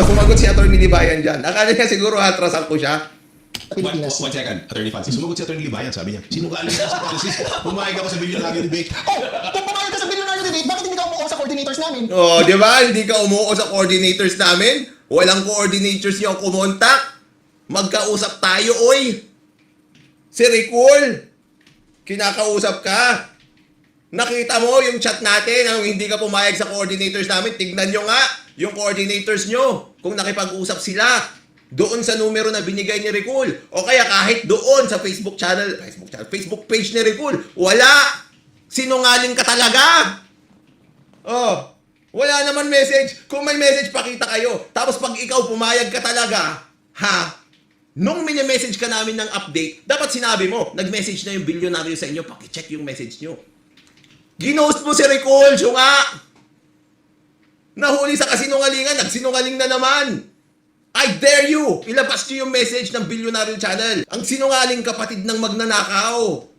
Sumagot si Atty. Libayan dyan. Akala niya siguro atrasan ko siya. One second, Attorney Francis. Sumagot si Atty. Libayan, sabi niya, sinungaling ka sa Francis. Pumayag ako sa bilyonaryo debate. Oh, kung pumayag ka sa bilyonaryo debate, bakit hindi ka umuo sa coordinators namin? Oh, di ba? Hindi ka umuo sa coordinators namin. Walang coordinators yung kumontak. Magkausap tayo, oy. Si Ricul, kinakausap ka. Nakita mo yung chat natin, ang hindi ka pumayag sa coordinators namin. Tignan nyo nga yung coordinators nyo kung nakipag-usap sila doon sa numero na binigay ni Ricul. O kaya kahit doon sa Facebook page ni Ricul. Wala! Sinungaling ka talaga! Oh, wala naman message. Kung may message, pakita kayo. Tapos pag ikaw pumayag ka talaga, ha? Nung mini-message ka namin ng update, dapat sinabi mo, nag-message na yung bilyonaryo sa inyo, pakicheck yung message nyo. Ginost mo si Ricul, siya nga. Nahuli sa kasinungalingan, nagsinungaling na naman. I dare you! Ilabas nyo yung message ng Bilyonaryo Channel. Ang sinungaling kapatid ng magnanakaw.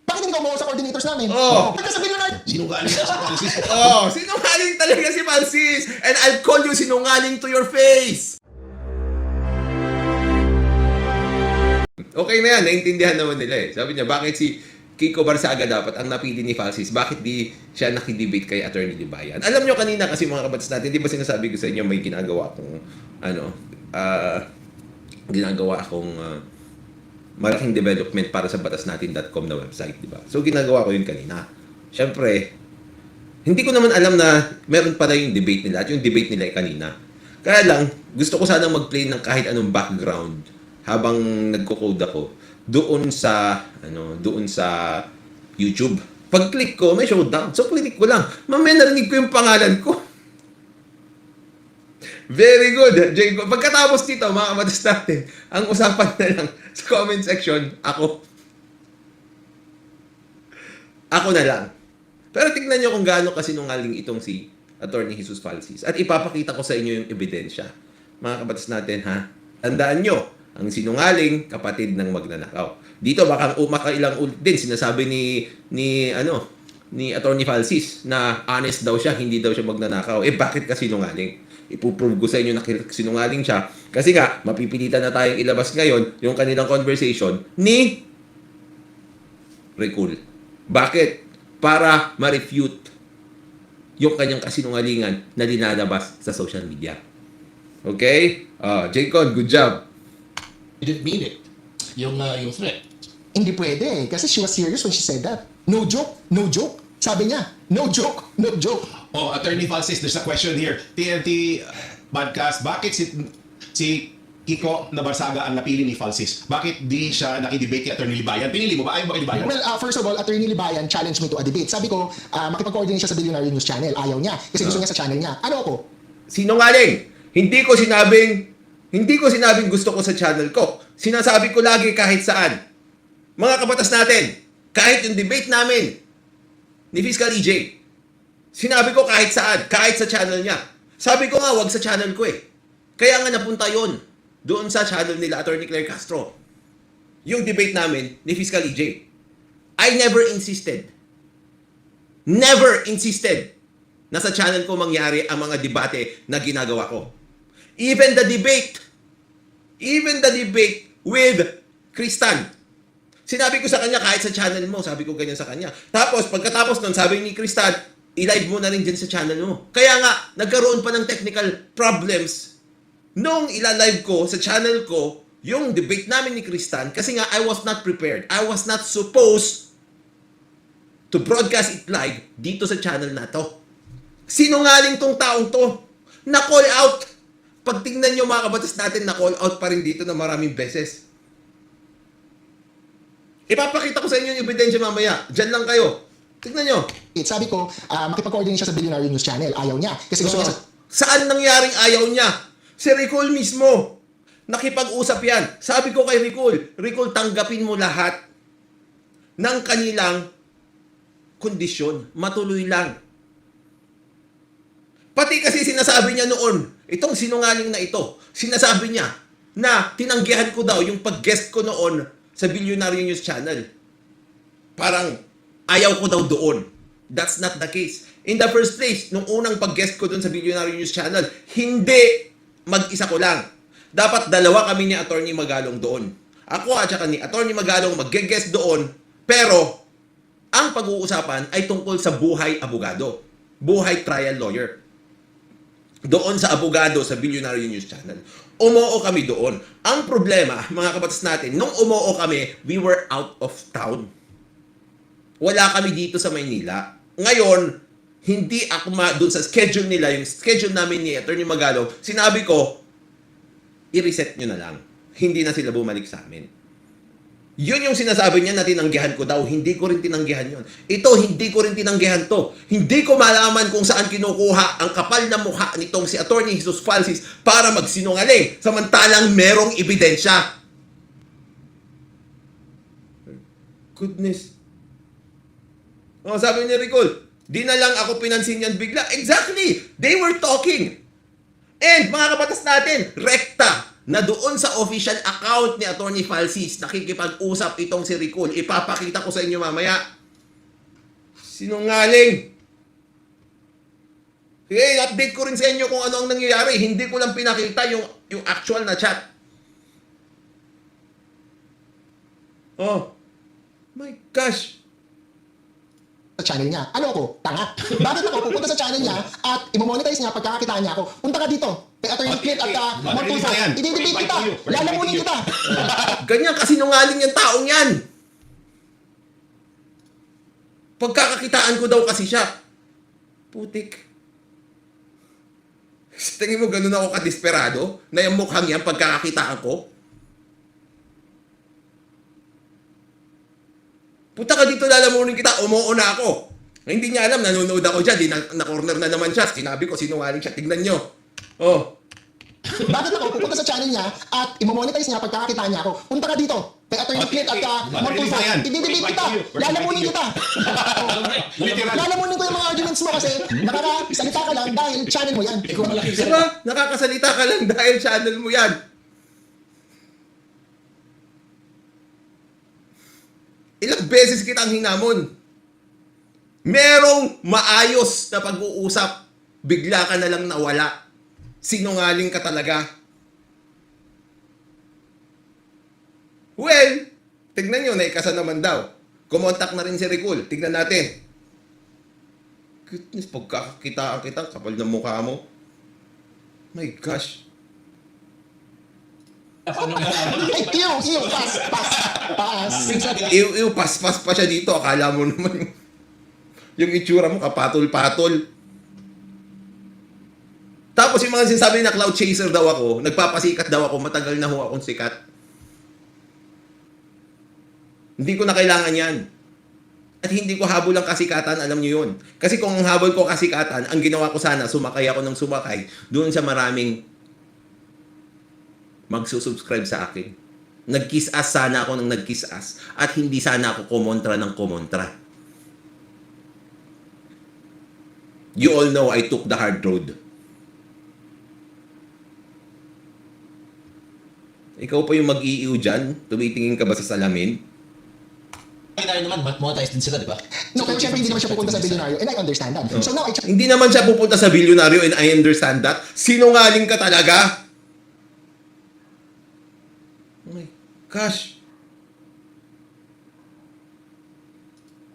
Bakit hindi ka umuo sa coordinators namin? Oh. Bakit ka sa bilyonaryo? Sinungaling ka sa Francis. Oh, sinungaling talaga si Francis. And I'll call you sinungaling to your face. Okay na yan, naintindihan naman nila eh. Sabi niya, bakit si Kiko Barsaga dapat ang napili ni Francis? Bakit di siya nakidebate kay Atty. Libayan? Alam nyo kanina kasi mga kabatas natin, di ba sinasabi ko sa inyo may ginagawa akong malaking development para sa batasnatin.com na website, di ba? So ginagawa ko yun kanina. Siyempre, hindi ko naman alam na meron pala yung debate nila at yung debate nila ay kanina. Kaya lang, gusto ko sanang mag-play ng kahit anong background habang nagko-code ako doon sa YouTube. Pag-click ko, may showdown. So, click ko lang. Mamaya narinig ko yung pangalan ko. Very good, Jacob. Pagkatapos dito, mga kamatas natin, ang usapan na lang sa comment section, ako na lang. Pero tignan nyo kung gaano kasinungaling itong si Atty. Jesus Francis. At ipapakita ko sa inyo yung ebidensya. Mga kamatas natin, ha? Tandaan nyo, ang sinungaling, kapatid ng magnanakaw. Dito baka makailang ulit din sinasabi ni Atty. Francis na honest daw siya, hindi daw siya magnanakaw. Eh bakit ka sinungaling? Ipuprove ko sa inyo na sinungaling siya kasi nga mapipilitan na tayong ilabas ngayon yung kanilang conversation ni Ricul. Bakit? Para ma-refute yung kanyang kasinungalingan na linalabas sa social media. Okay? Jacob, good job. You didn't mean it. Yung threat. Hindi pwede kasi she was serious when she said that. No joke, no joke. Sabi niya, no joke, no joke. Oh, Attorney Francis, there's a question here. TNT podcast, bakit si Kiko na Barsaga ang napili ni Francis? Bakit di siya nakidebate kay Attorney Libayan? Pinili mo ba? Ayaw mo kay Libayan? Well, first of all, Atty. Libayan challenged me to a debate. Sabi ko, makipag-coordinate siya sa Billionaire News Channel. Ayaw niya kasi gusto niya sa channel niya. Ano ako? Sinungaling. Hindi ko sinabing gusto ko sa channel ko. Sinasabi ko lagi kahit saan. Mga kabatas natin, kahit yung debate namin ni Fiscal EJ, sinabi ko kahit saan, kahit sa channel niya. Sabi ko nga, wag sa channel ko eh. Kaya nga napunta yon doon sa channel nila, Atty. Claire Castro. Yung debate namin ni Fiscal EJ. I never insisted na sa channel ko mangyari ang mga debate na ginagawa ko. Even the debate with Kristan. Sinabi ko sa kanya, kahit sa channel mo, sabi ko ganyan sa kanya. Tapos, pagkatapos nun, sabi ni Kristan, i-live mo na rin dyan sa channel mo. Kaya nga, nagkaroon pa ng technical problems nung ila-live ko sa channel ko yung debate namin ni Kristan kasi nga, I was not prepared. I was not supposed to broadcast it live dito sa channel na to. Sinungaling tong taong to. Na-call out. Pag tingnan nyo mga kabatas natin, na-call out pa rin dito na maraming beses. Ipapakita ko sa inyo yung ebidensya mamaya. Diyan lang kayo. Tignan nyo. Sabi ko, makipag-coordinate siya sa Billionaire News Channel. Ayaw niya kasi gusto niya sa... Saan nangyaring ayaw niya? Si Ricul mismo. Nakipag-usap yan. Sabi ko kay Ricul, tanggapin mo lahat ng kanilang kondisyon. Matuloy lang. Pati kasi sinasabi niya noon, itong sinungaling na ito, sinasabi niya na tinanggihan ko daw yung pag-guest ko noon sa Billionaire News Channel. Parang ayaw ko daw doon. That's not the case. In the first place, nung unang pag-guest ko dun sa Billionaire News Channel, hindi mag-isa ko lang. Dapat dalawa kami ni Attorney Magalong doon. Ako at saka ni Attorney Magalong mag-guest doon, pero ang pag-uusapan ay tungkol sa buhay abogado, buhay trial lawyer. Doon sa abogado sa Billionaire News Channel. Umoo kami doon. Ang problema, mga kabatas natin, nung umoo kami, we were out of town. Wala kami dito sa Maynila. Ngayon, hindi ako doon sa schedule nila, yung schedule namin ni Attorney Magalong, sinabi ko, i-reset nyo na lang. Hindi na sila bumalik sa amin. Yun yung sinasabi niya na tinanggihan ko daw. Hindi ko rin tinanggihan yun. Ito, hindi ko rin tinanggihan to. Hindi ko malaman kung saan kinukuha ang kapal na mukha nitong si Attorney Jesus Falsis para magsinungaling. Samantalang merong ebidensya. Goodness. Oh, sabi ni Ricol, di na lang ako pinansin yan bigla. Exactly! They were talking. And mga kabatas natin, rekta na doon sa official account ni Attorney Falsis, nakikipag-usap itong si Ricol. Ipapakita ko sa inyo mamaya. Sinungaling. Okay, update ko rin sa inyo kung ano ang nangyayari. Hindi ko lang pinakita yung actual na chat. Oh. My gosh. Sa channel niya. Ano ako? Tanga. Bakit ako pupunta sa channel niya at i-monetize niya pagkakakitaan niya ako? Punta ka dito. Kay Attorney Clint at Montulfo. I-debate kita. Lalamunin kita. Ganyan kasinungaling yung taong yan. Pagkakakitaan ko daw kasi siya. Putik. Tingin mo ganun ako kadesperado na yung mukhang yan pagkakakitaan ko? Punta ka dito, lalamunin kita, umuo na ako. Hindi niya alam, nanonood ako dyan, di na-corner na naman siya. Sinabi ko, sinungaling siya, tignan nyo. Oh. Bakit ako pupunta sa channel niya at i-monetize niya pagkakakitaan niya ako? Punta ka dito. Kay Attorney Clint at Montulfo. I-debate kita. Lalamunin kita. Lalamunin ko yung mga arguments mo kasi nakakasalita ka lang dahil channel mo yan. Diba? Nakakasalita ka lang dahil channel mo yan. Ilang beses kitang hinamon. Merong maayos na pag-uusap, bigla ka na lang nawala. Sinungaling ka talaga. Well, tignan nyo, naikasa naman daw. Kumontak na rin si Ricol. Tignan natin. Goodness, pagkakakitaan kita, kapal ng mukha mo. My gosh. Ay, pass. Pas pa siya dito. Akala mo naman yung itsura mo, kapatol-patol. Tapos yung mga sinasabi na cloud chaser daw ako, nagpapasikat daw ako, matagal na ho akong sikat. Hindi ko na kailangan yan. At hindi ko habol ang kasikatan, alam niyo yun. Kasi kung ang habol ko kasikatan, ang ginawa ko sana, sumakay ako ng sumakay, doon sa maraming magsusubscribe sa akin. Nag-kiss ass sana ako ng nag-kiss ass. At hindi sana ako kumontra ng kumontra. You all know I took the hard road. Ikaw pa yung mag-iiw dyan? Tumitingin ka ba sa salamin? Tayo naman, monetize din sila, di ba? No, pero syempre hindi naman siya pupunta sa Billionaire and I understand that. So now I check. Hindi naman siya pupunta sa bilyonaryo and I understand that. Sinungaling ka talaga. Oh my gosh.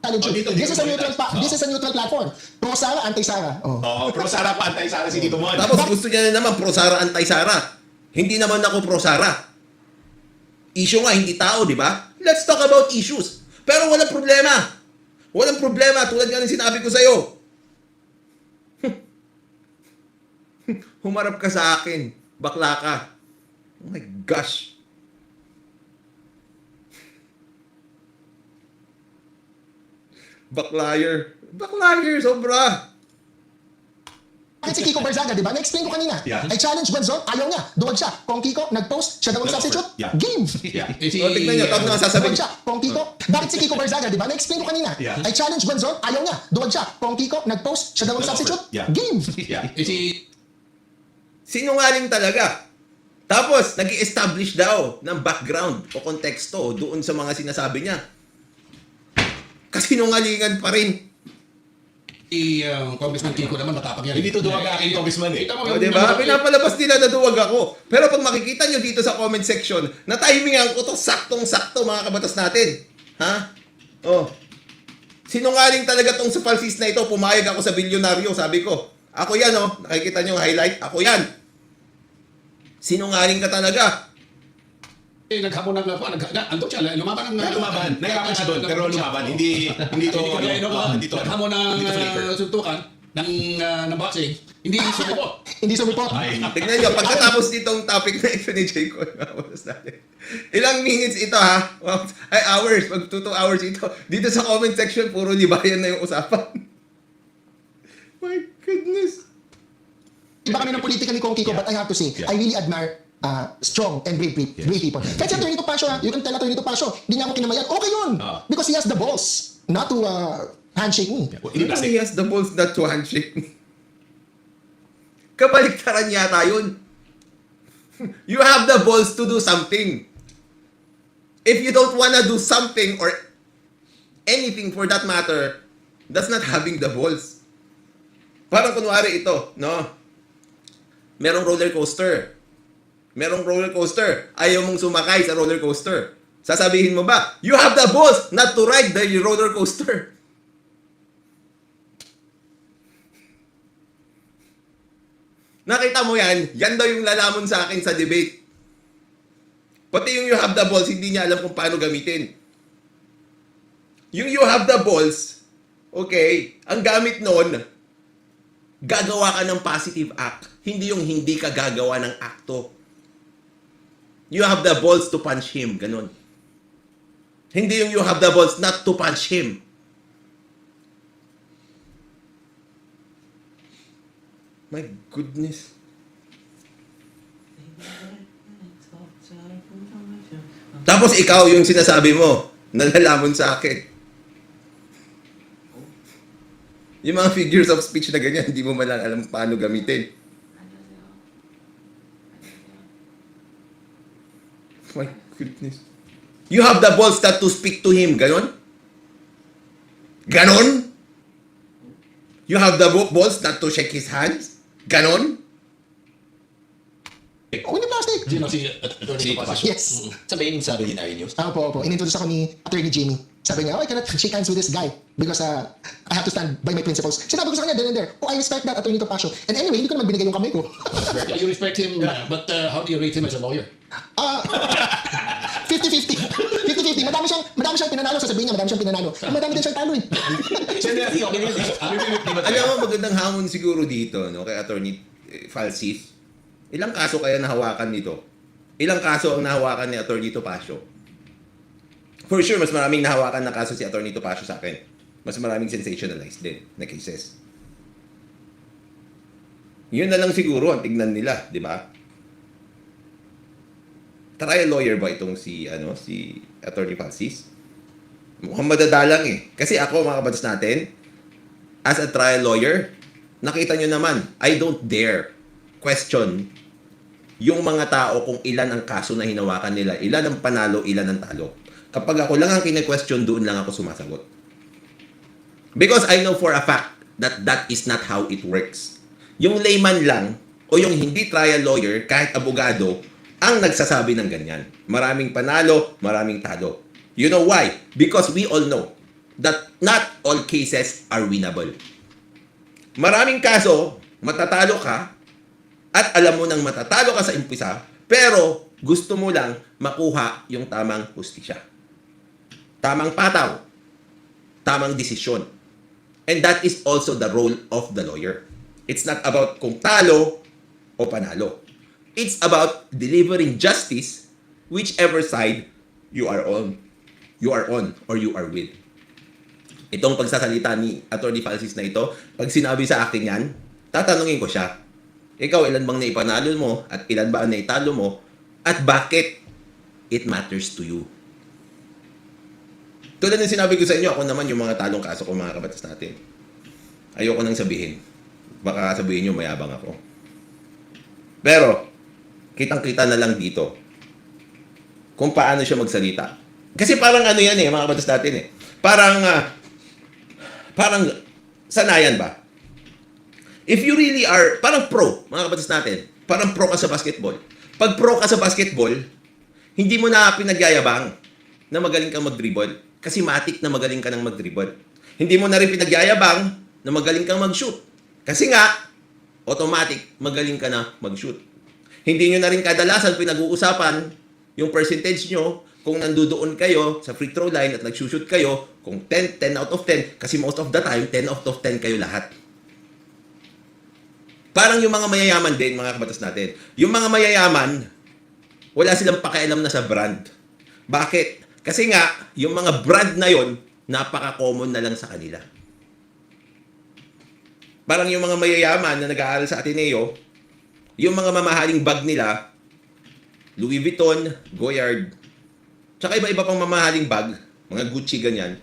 Challenge you. dito, This is a dito, neutral this is a neutral platform. Pro Sara, anti Sara. Oh. Oo, pro Sara pa, anti-Sara si Tito Mon. Tapos gusto niya na naman pro-Sara, anti-Sara. Hindi naman ako pro-Sara. Issue nga, hindi tao, di ba? Let's talk about issues. Pero walang problema. Walang problema. Tulad nga ng sinabi ko sa'yo. Humarap ka sa akin. Bakla ka. Oh my gosh. Baklayer. Baklayer, sobra. Bakit si Kiko Barzaga, di ba? Na-explain ko kanina. Yeah. I challenge Gwenzo, ayaw niya. Duwag siya. Kung Kiko nag-post, siya daw ang substitute. Yeah. Game. Yeah. O, tignan nyo. Tapos nga Duwag sasabihin. siya. Kung Kiko, bakit si Kiko Barzaga, di ba? Na-explain ko kanina. Yeah. I challenge Gwenzo, ayaw niya. Duwag siya. Kung Kiko nag-post, siya daw ang substitute. Yeah. Game. Yeah. Sinungaling talaga. Tapos, nag establish daw ng background o konteksto doon sa mga sinasabi niya. Kasinungalingan pa rin. Congressman Kiko naman matapang yan. Hindi to duwag aking congressman eh. Kita mo O, diba? Pinapalabas nila na duwag ako. Pero pag makikita nyo dito sa comment section, na timingan ko to saktong-sakto mga kabatas natin. Ha? Oh. Sinungaling talaga tong Falsis na ito. Pumayag ako sa bilyonaryo, sabi ko. Ako yan, oh. Nakikita nyo yung highlight? Ako yan. Sinungaling ka talaga. Naghamon ng ando siya, lumaban ng Lumaban. Nahirapan siya doon, pero lumaban. Hindi to, hindi to, naghamon hindi to flavor. ng suntukan ng boxing, hindi sumupot. Hindi sumipot. Ay, Tignan nyo, pagkatapos nitong topic na ito ni Jay Cole, ilang minutes ito ha? Ay, hours. Mag 2 hours ito. Dito sa comment section, puro libayan na yung usapan. My goodness. Iba kami ng politika ni Kong Kiko, but I have to say, I really admire strong and brave people. Kahit si Atty. Topacio, you can tell Atty. Topacio, hindi niya ako kinamayan. Okay yun! Because he has the balls not to handshake me. hindi He plastic. has the balls not to handshake me. Kabaliktaran yata yun. You have the balls to do something. If you don't wanna do something or anything for that matter, that's not having the balls. Parang kunwari ito, no? Merong roller coaster. Ayaw mong sumakay sa roller coaster. Sasabihin mo ba, you have the balls not to ride the roller coaster. Nakita mo yan? Yan daw yung lalamon sa akin sa debate. Pati yung you have the balls, hindi niya alam kung paano gamitin. Yung you have the balls, okay, ang gamit noon, gagawa ka ng positive act. Hindi yung hindi ka gagawa ng akto. You have the balls to punch him, ganun. Hindi yung you have the balls not to punch him. My goodness. Tapos ikaw yung sinasabi mo, nalalamon sa akin. Yung mga figures of speech na ganyan, hindi mo man lang alam paano gamitin. My goodness. You have the balls not to speak to him, ganon? Ganon? You have the balls not to shake his hands? Ganon? Oh, hindi plastic. Sino si Atty. Topacio? Yes. Sabihin sa Ordinary News. Opo. Inintroduce ako ni Attorney Jamie. Sabi niya, oh, I cannot shake hands with this guy because I have to stand by my principles. Sinabi ko sa kanya, then and there, oh, I respect that, Attorney Topacio. And anyway, hindi ko naman binigay yung kamay ko. Yeah, you respect him, but how do you rate him as a lawyer? 50-50. 50-50. Madami siyang pinanalo. Sasabihin niya, madami siyang pinanalo. Madami din siyang talo eh. Alam mo, magandang hamon siguro dito, no, kay Attorney Falsis. Ilang kaso kaya nahawakan nito? Ilang kaso ang nahawakan ni Attorney Topacio? For sure, mas maraming nahawakan na kaso si Attorney Topacio sa akin. Mas maraming sensationalized din na cases. Yun na lang siguro ang tignan nila, di ba? Trial lawyer ba itong si Attorney Falsis? Mukhang madadalang eh. Kasi ako, mga kabatas natin, as a trial lawyer, nakita nyo naman, I don't dare question yung mga tao kung ilan ang kaso na hinawakan nila, ilan ang panalo, ilan ang talo. Kapag ako lang ang kine-question, doon lang ako sumasagot. Because I know for a fact that that is not how it works. Yung layman lang, o yung hindi trial lawyer, kahit abogado, ang nagsasabi ng ganyan. Maraming panalo, maraming talo. You know why? Because we all know that not all cases are winnable. Maraming kaso, matatalo ka, at alam mo nang matatalo ka sa umpisa, pero gusto mo lang makuha yung tamang hustisya. Tamang pataw. Tamang desisyon. And that is also the role of the lawyer. It's not about kung talo o panalo. It's about delivering justice whichever side you are on. You are on or you are with. Itong pagsasalita ni Attorney Falsis na ito, pag sinabi sa akin yan, tatanungin ko siya, ikaw, ilan bang naipanalo mo at ilan ba ang naitalo mo at bakit it matters to you? Tulad ng sinabi ko sa inyo, ako naman yung mga talong kaso ko, mga kabatas natin. Ayoko nang sabihin. Baka sabihin nyo mayabang ako. Pero, kitang-kita na lang dito kung paano siya magsalita. Kasi parang ano yan mga kabatas natin eh. Parang sanayan ba? If you really are, parang pro, mga kabatas natin, parang pro ka sa basketball. Pag pro ka sa basketball, hindi mo na pinagyayabang na magaling kang mag-dribble. Kasi matik na magaling ka ng mag-dribble. Hindi mo na rin pinagyayabang na magaling kang mag-shoot. Kasi nga, automatic, magaling ka na mag-shoot. Hindi nyo na rin kadalasan pinag-uusapan yung percentage nyo kung nandudoon kayo sa free throw line at nag-shoot kayo, kung 10 out of 10, kasi most of the time, 10 out of 10 kayo lahat. Parang yung mga mayayaman din, mga kabatas natin. Yung mga mayayaman, wala silang pakialam na sa brand. Bakit? Kasi nga, yung mga brand na yon, napaka-common na lang sa kanila. Parang yung mga mayayaman na nag-aaral sa Ateneo, yung mga mamahaling bag nila, Louis Vuitton, Goyard, tsaka iba-iba pang mamahaling bag, mga Gucci, ganyan,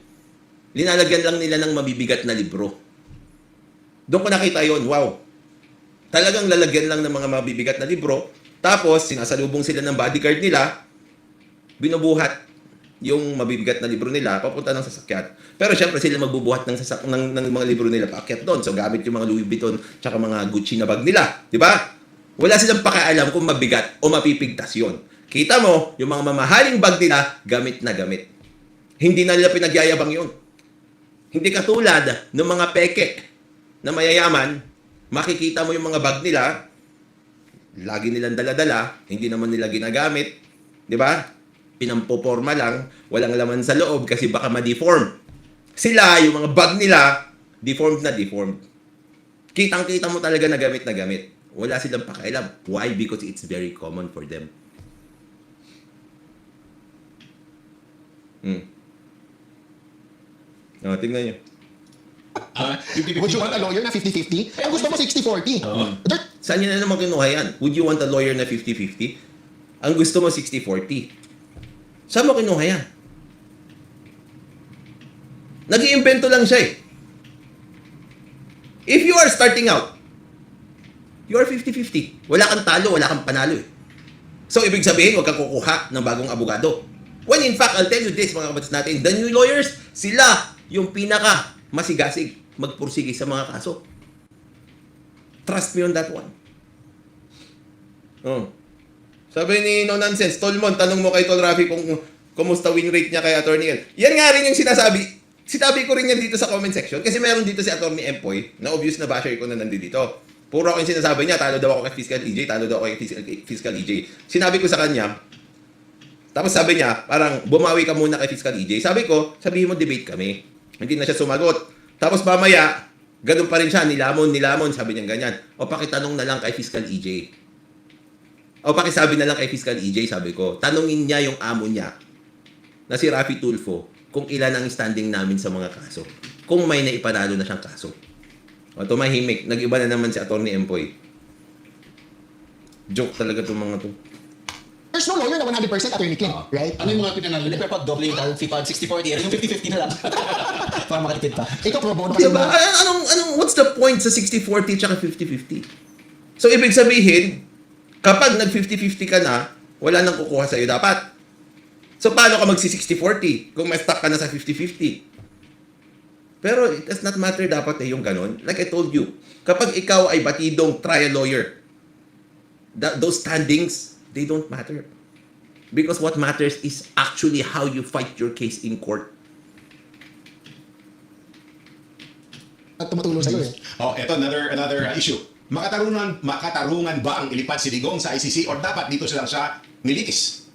linalagyan lang nila ng mabibigat na libro. Doon ko nakita yon, wow. Talagang lalagyan lang ng mga mabibigat na libro, tapos sinasalubong sila ng bodyguard nila, binubuhat yung mabibigat na libro nila papunta ng sasakyan. Pero syempre sila magbubuhat ng mga libro nila paakyat doon. So gamit yung mga Louis Vuitton tsaka mga Gucci na bag nila. Di ba? Wala silang pakialam kung mabigat o mapipigtas yun. Kita mo, yung mga mamahaling bag nila, gamit na gamit. Hindi na nila pinagyayabang yun. Hindi katulad ng mga peke na mayayaman, makikita mo yung mga bag nila, lagi nilang dala-dala, hindi naman nila ginagamit, di ba? Pinampoporma lang, walang laman sa loob kasi baka ma-deform. Sila, yung mga bag nila, deformed na deformed. Kitang-kita mo talaga na gamit na gamit. Wala silang pakialam. Why? Because it's very common for them. Tingnan nyo. Would you want a lawyer na 50-50? Ang gusto mo 60-40. Dirt. Saan nyo na naman kinuha yan? Would you want a lawyer na 50-50? Ang gusto mo 60-40. Saan mo kinuha yan? Nag-iimbento lang siya eh. If you are starting out, you are 50-50. Wala kang talo, wala kang panalo eh. So, ibig sabihin, huwag kang kukuha ng bagong abogado. When in fact, I'll tell you this, mga kabatas natin, the new lawyers, sila yung pinaka masigasig magpursige sa mga kaso. Trust me on that one. Oh. Sabi ni No Nonsense, Tolmon, tanong mo kay Tol Rafi kung kumusta win rate niya kay Attorney El. Yan nga rin yung sinasabi. Sinabi ko rin yan dito sa comment section kasi meron dito si Attorney Empoy na obvious na basher ko na nandito. Puro ako yung sinasabi niya, talo daw ako kay Fiscal EJ, talo daw ako kay Fiscal EJ. Sinabi ko sa kanya, tapos sabi niya, parang bumawi ka muna kay Fiscal EJ. Sabi ko, sabihin mo debate kami. Hindi na siya sumagot. Tapos mamaya, ganun pa rin siya, nilamon, sabi niya ganyan. O pakitanong na lang kay Fiscal EJ. O pakisabi na lang kay Fiscal EJ, sabi ko. Tanungin niya yung amo niya na si Rafi Tulfo kung ilan ang standing namin sa mga kaso. Kung may naipanalo na siyang kaso. O tumahimik, nag-iba na naman si Attorney Empoy. Joke talaga itong mga to. There's no lawyer na 100% attorney Kim, right? Ano yung mga pinanalo Hindi, niya? pero pag doble yung tawag FIFA 60-40, yung 50-50 na lang. Para makatipid pa. Ikaw pro bono kasi Diba? What's the point sa 60-40 tsaka 50-50? So, ibig sabihin, kapag nag-50-50 ka na, wala nang kukuha sa'yo dapat. So, paano ka magsi-60-40 kung may stuck ka na sa 50-50? Pero it does not matter dapat yung ganon. Like I told you, kapag ikaw ay batidong trial lawyer, those standings, they don't matter. Because what matters is actually how you fight your case in court. at tumutulong sa'yo eh. Oh, eto another issue. Makatarungan ba ang ilipad si Digong sa ICC or dapat dito silang siya nilikis?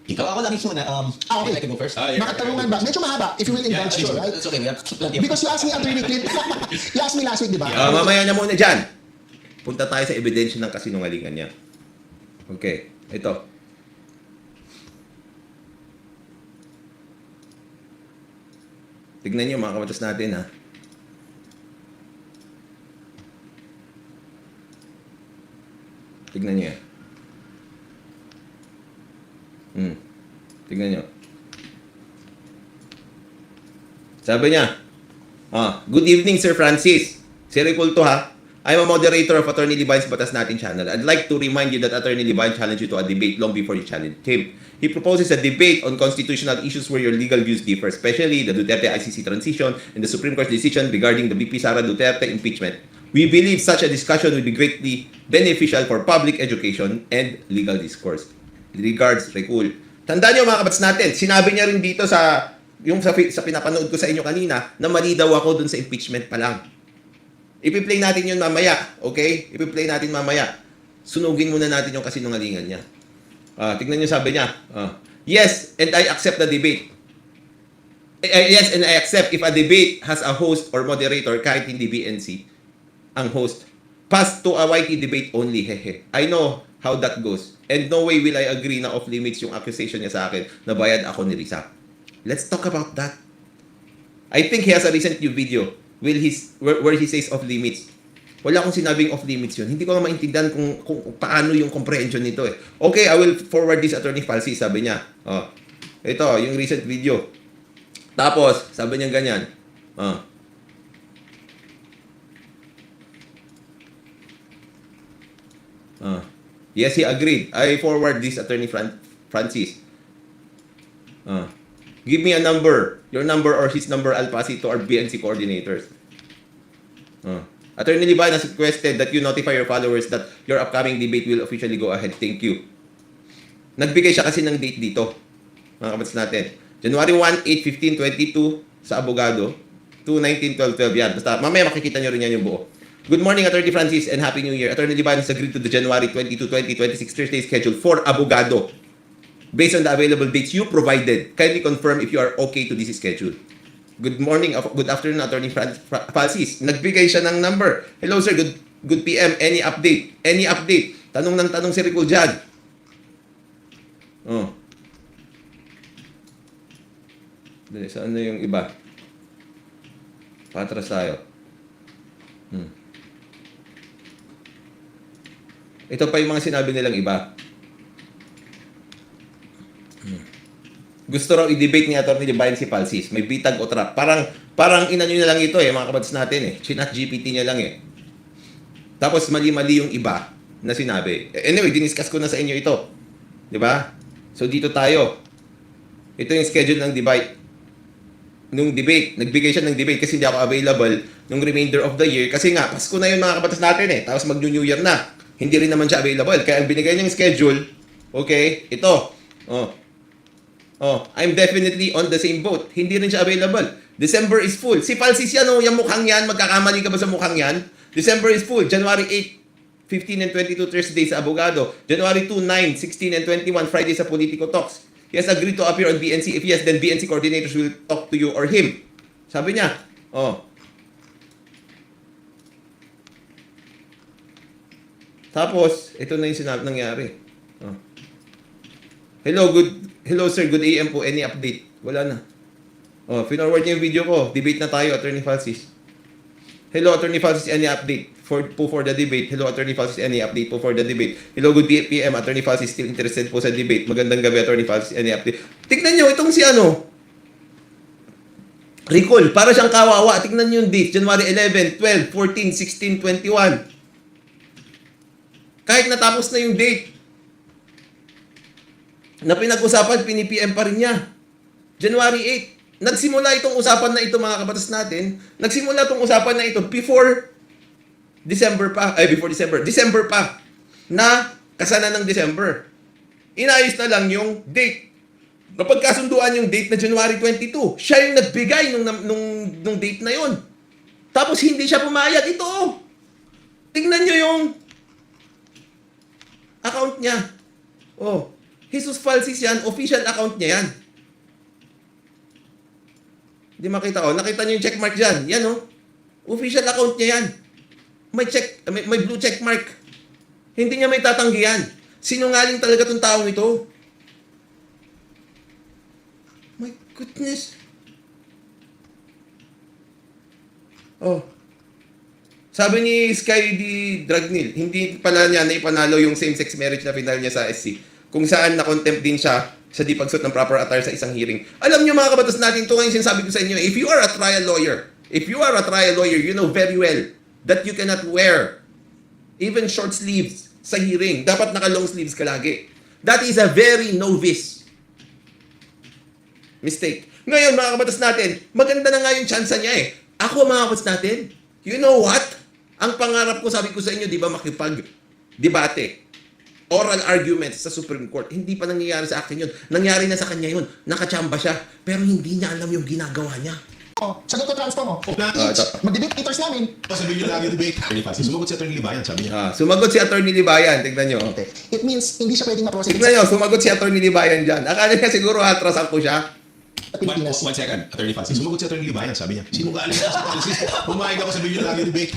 Ikaw, ako lang muna. Okay. I can go first. Makatarungan ba? Medyo mahaba, if you will indulge me, Sure, right? it's okay. We have plenty of... Because you asked me, Attorney Clint, you asked me last week, di ba? Mamaya na muna dyan. Punta tayo sa ebidensya ng kasinungalingan niya. Okay, ito. Tignan niyo mga kabatas natin ha. Tignan niyo yan. Tignan niyo. Sabi niya, good evening Sir Francis. Si Recul to ha. I'm a moderator of Attorney Libayan's Batas Natin channel. I'd like to remind you that Attorney Libayan challenged you to a debate long before you challenged him. He proposes a debate on constitutional issues where your legal views differ, especially the Duterte ICC transition and the Supreme Court's decision regarding the VP Sara Duterte impeachment. We believe such a discussion will be greatly beneficial for public education and legal discourse. Regards, Recul. Tandaan niyo mga kabats natin, sinabi niya rin dito sa pinapanood ko sa inyo kanina na mali daw ako dun sa impeachment pa lang. Ipi-play natin yun mamaya, okay? Ipi-play natin mamaya. Sunugin muna natin yung kasinungalingan niya. Tignan niyo sabi niya. Yes, and I accept the debate. Yes, and I accept if a debate has a host or moderator kahit hindi BNC ang host. Pass to a YT debate only, hehe. I know how that goes. And no way will I agree na off-limits yung accusation niya sa akin na bayad ako ni Risa. Let's talk about that. I think he has a recent new video where he says off-limits. Wala akong sinabing off-limits yun. Hindi ko nga maintindihan kung paano yung comprehension nito eh. Okay, I will forward this Attorney Falsi, sabi niya. Ito, yung recent video. Tapos, sabi niya ganyan. Yes, he agreed. I forward this Attorney Francis. Give me a number. Your number or his number, I'll pass it to our BNC coordinators. Attorney Libayan has requested that you notify your followers that your upcoming debate will officially go ahead. Thank you. Nagbigay siya kasi ng date dito. Mga kabats natin. January 1, 8, 15, 22 sa Abogado. 2, 19, 12, 12. Yan. Basta mamaya makikita nyo rin yan yung buo. Good morning, Attorney Francis, and Happy New Year. Attorney Libayan has agreed to the January 22, 2026 Thursday schedule for Abogado. Based on the available dates you provided, kindly confirm if you are okay to this schedule. Good morning, good afternoon, Attorney Francis. Nagbigay siya ng number. Hello, sir. Good PM. Any update? Any update? Tanong ng tanong si Rico dyan. Dali, saan na yung iba? Patras tayo. Ito pa yung mga sinabi nilang iba. Gusto raw i-debate ni Atty. Libayan si Falsis. May bitag o trap. Parang ina nyo na lang ito mga kabads natin Chinat GPT niya lang Tapos mali-mali yung iba na sinabi. Anyway, diniscuss ko na sa inyo ito. Di ba? So dito tayo. Ito yung schedule ng debate. Nung debate, nagbigay siya ng debate kasi hindi ako available nung remainder of the year. Kasi nga, Pasko na yun mga kabads natin Tapos mag-New Year na. Hindi rin naman siya available. Kaya ang binigay niyang schedule, okay, ito. I'm definitely on the same boat. Hindi rin siya available. December is full. Si Falsis yan, yung mukhang yan. Magkakamali ka ba sa mukhang yan? December is full. January 8, 15 and 22 Thursday sa Abogado. January 2, 9, 16 and 21 Friday sa Politico Talks. He has agreed to appear on BNC. If yes, then BNC coordinators will talk to you or him. Sabi niya. Tapos, ito na yung nangyari. Hello sir, good AM po. Any update? Wala na. Finorward niyo yung video ko. Debate na tayo, Attorney Falsis. Hello, Attorney Falsis, any update for the debate? Hello, Attorney Falsis, any update po for the debate? Hello, good PM. Attorney Falsis still interested po sa debate. Magandang gabi, Attorney Falsis, any update? Tignan niyo, itong si Recall, para siyang kawawa. Tignan niyo yung date. January 11, 12, 14, 16, 21. Kahit natapos na yung date na pinag-usapan, pini-PM pa rin niya. January 8. Nagsimula itong usapan na ito, mga kabatas natin. Nagsimula itong usapan na ito before December pa. December pa. Na kasana ng December. Inayos na lang yung date. Napagkasunduan yung date na January 22. Siya yung nagbigay nung date na yon. Tapos hindi siya pumayag. Ito. Tingnan nyo yung account niya. Jesus Falsis yan, official account niya yan. Hindi makita nakita niyo yung checkmark dyan. Yan official account niya yan. May blue checkmark. Hindi niya may tatanggihan. Sinungaling talaga tong taong ito. My goodness. Sabi ni Sky D. Dragnil, hindi pala niya na ipanalo yung same-sex marriage na final niya sa SC. Kung saan na-contempt din siya sa di pagsuot ng proper attire sa isang hearing. Alam niyo mga kabatas natin, ito ngayon sinasabi ko sa inyo, if you are a trial lawyer, you know very well that you cannot wear even short sleeves sa hearing. Dapat naka-long sleeves ka lagi. That is a very novice mistake. Ngayon, mga kabatas natin, maganda na nga yung chance niya eh. Ako, mga kabatas natin, you know what? Ang pangarap ko, sabi ko sa inyo, di ba, makipag-debate, oral arguments sa Supreme Court. Hindi pa nangyayari sa akin yun. Nangyari na sa kanya yun. Nakachamba siya. Pero hindi niya alam yung ginagawa niya. Sagot ko transform mo. ito. Mag-debaters namin. Sabihin nyo lagi yung debate. Attorney Francis, sumagot si Attorney Libayan, sabi niya. Sumagot si Atty. Libayan. Tignan nyo. It means hindi siya pwedeng ma-process Tignan nyo, sumagot si Atty. Libayan dyan. Akala niya siguro atrasan ko siya. sa Pilipinas. One second, Attorney Francis, sumagot si Attorney Libayan, sabi niya. Sinungaling ka si Francis. Pumayag ako sabihin nyo lagi yung debate.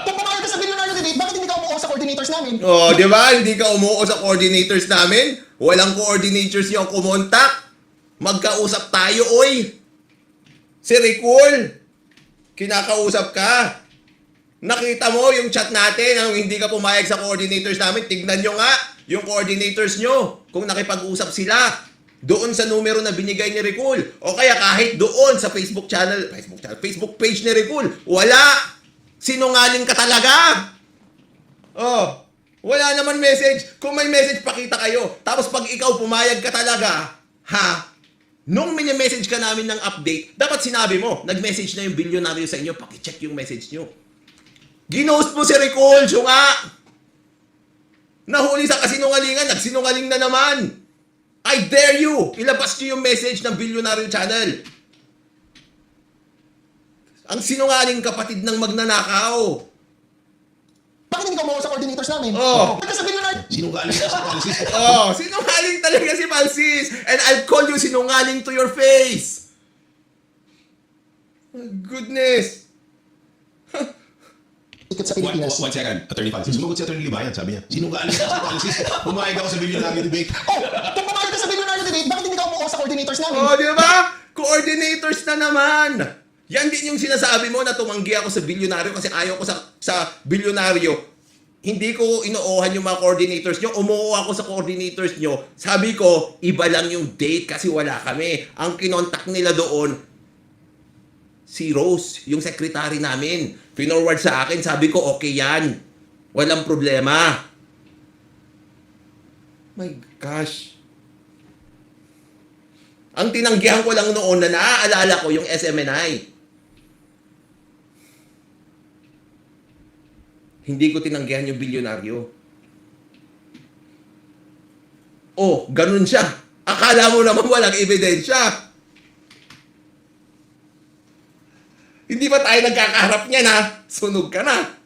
Kung pumayag ka sa billionaire debate, bakit hindi ka umuo sa coordinators namin? Oh, di ba? Hindi ka umuo sa coordinators namin. Walang coordinators yung kumontak. Magkausap tayo, oy. Si Ricul, kinakausap ka. Nakita mo yung chat natin, anong hindi ka pumayag sa coordinators namin. Tignan nyo nga yung coordinators nyo kung nakipag-usap sila doon sa numero na binigay ni Ricul. O kaya kahit doon sa Facebook page ni Ricul. Wala. Sinungaling ka talaga. Oh, wala naman message. Kung may message, pakita kayo. Tapos pag ikaw pumayag ka talaga, ha? Nung mini-message ka namin ng update, dapat sinabi mo, nag-message na yung bilyonaryo sa inyo, pakicheck yung message nyo. Ginost mo si Ricul, nga. Nahuli sa kasinungalingan, nagsinungaling na naman. I dare you, ilabas nyo yung message ng Bilyonaryo Channel. Ang sinungaling kapatid ng magnanakaw. Bakit hindi ka umuo sa coordinators namin? Oh. Bakit sa billionaire? Sinungaling ka si Francis. Oh, sinungaling talaga si Francis. And I'll call you sinungaling to your face. Oh, goodness. Ticket sa Pilipinas. One second, Attorney Francis, sumagot si Attorney Libayan, sabi niya. Sinungaling ka si Francis. Pumayag ako sabihin nyo lagi yung debate. Kung pumayag ka sa billionaire debate, bakit hindi ka umuo sa coordinators namin? Oh, di ba? Coordinators na naman. Yan din yung sinasabi mo na tumanggi ako sa bilyonaryo kasi ayaw ko sa bilyonaryo. Hindi ko inoohan yung mga coordinators nyo. Umuo ako sa coordinators nyo. Sabi ko, iba lang yung date kasi wala kami. Ang kinontak nila doon, si Rose, yung secretary namin. Pinorward sa akin, sabi ko, okay yan. Walang problema. My gosh. Ang tinanggihan ko lang noon na naaalala ko yung SMNI. Hindi ko tinanggihan yung bilyonaryo. Oh, ganun siya. Akala mo naman walang ebidensya. Hindi ba tayo nagkakaharap niyan ha? Sunog ka na.